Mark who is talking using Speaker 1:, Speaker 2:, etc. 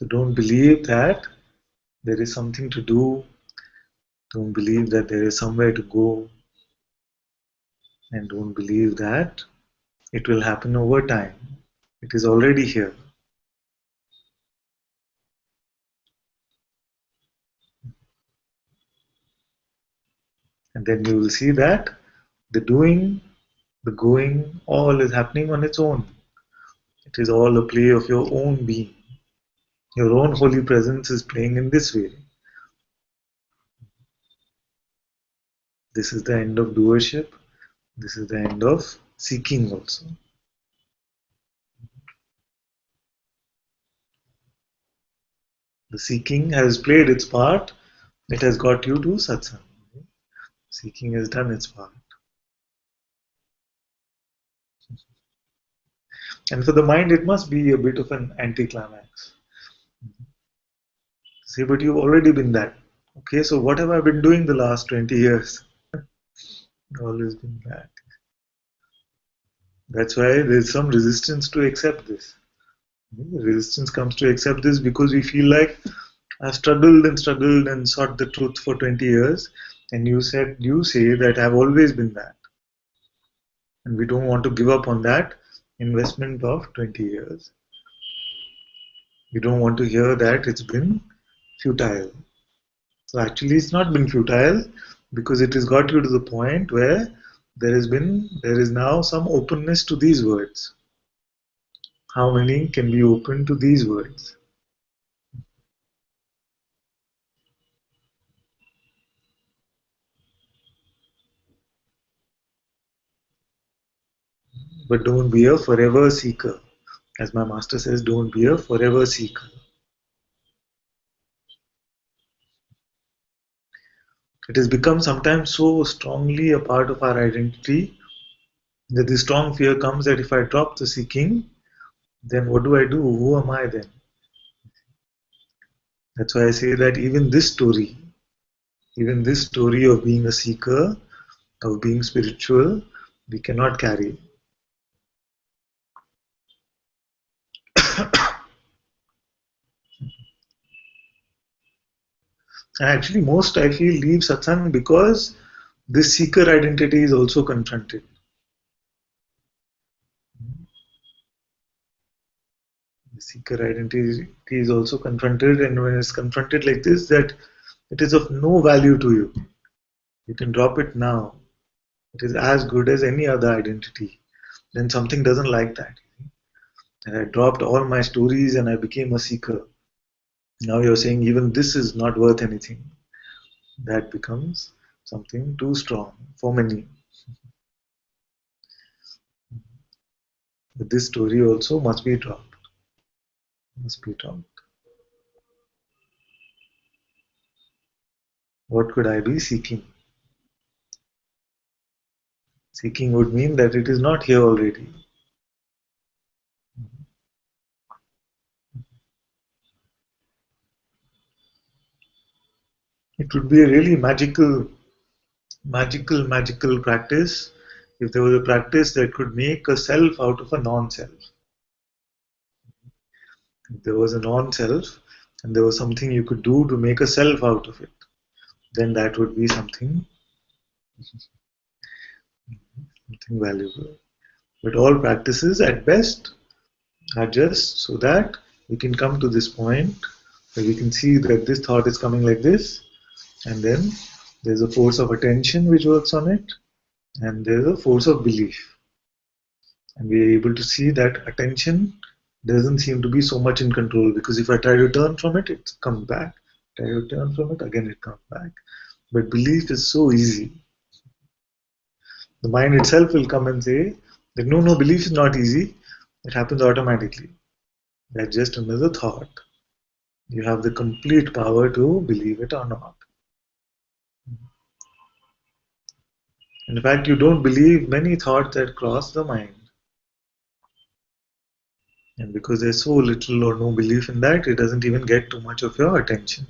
Speaker 1: So don't believe that there is something to do. Don't believe that there is somewhere to go. And don't believe that it will happen over time. It is already here. And then you will see that the doing, the going, all is happening on its own. It is all a play of your own being. Your own holy presence is playing in this way. This is the end of doership. This is the end of seeking also. The seeking has played its part. It has got you to satsang. Seeking has done its part. And for the mind, it must be a bit of an anticlimax. See, but you've already been that. Okay, so what have I been doing the last 20 years? Always been that. That's why there's some resistance to accept this. Resistance comes to accept this because we feel like I've struggled and sought the truth for 20 years, and you say that I've always been that. And we don't want to give up on that investment of 20 years. We don't want to hear that it's been futile. So actually it's not been futile because it has got you to the point where there is now some openness to these words. How many can be open to these words? But don't be a forever seeker. As my master says, don't be a forever seeker. It has become sometimes so strongly a part of our identity that the strong fear comes that if I drop the seeking, then what do I do? Who am I then? That's why I say that even this story of being a seeker, of being spiritual, we cannot carry. And actually, most I feel leave satsang because this seeker identity is also confronted. The seeker identity is also confronted, and when it's confronted like this, that it is of no value to you. You can drop it now. It is as good as any other identity. Then something doesn't like that. And I dropped all my stories and I became a seeker. Now you're saying even this is not worth anything. That becomes something too strong for many. But this story also must be dropped. Must be dropped. What could I be seeking? Seeking would mean that it is not here already. It would be a really magical practice if there was a practice that could make a self out of a non-self. If there was a non-self and there was something you could do to make a self out of it, then that would be something valuable. But all practices at best are just so that we can come to this point where we can see that this thought is coming like this, and then there's a force of attention which works on it, and there's a force of belief. And we are able to see that attention doesn't seem to be so much in control, because if I try to turn from it, it comes back. Try to turn from it, again it comes back. But belief is so easy. The mind itself will come and say that no, belief is not easy. It happens automatically. That's just another thought. You have the complete power to believe it or not. In fact, you don't believe many thoughts that cross the mind. And because there's so little or no belief in that, it doesn't even get too much of your attention.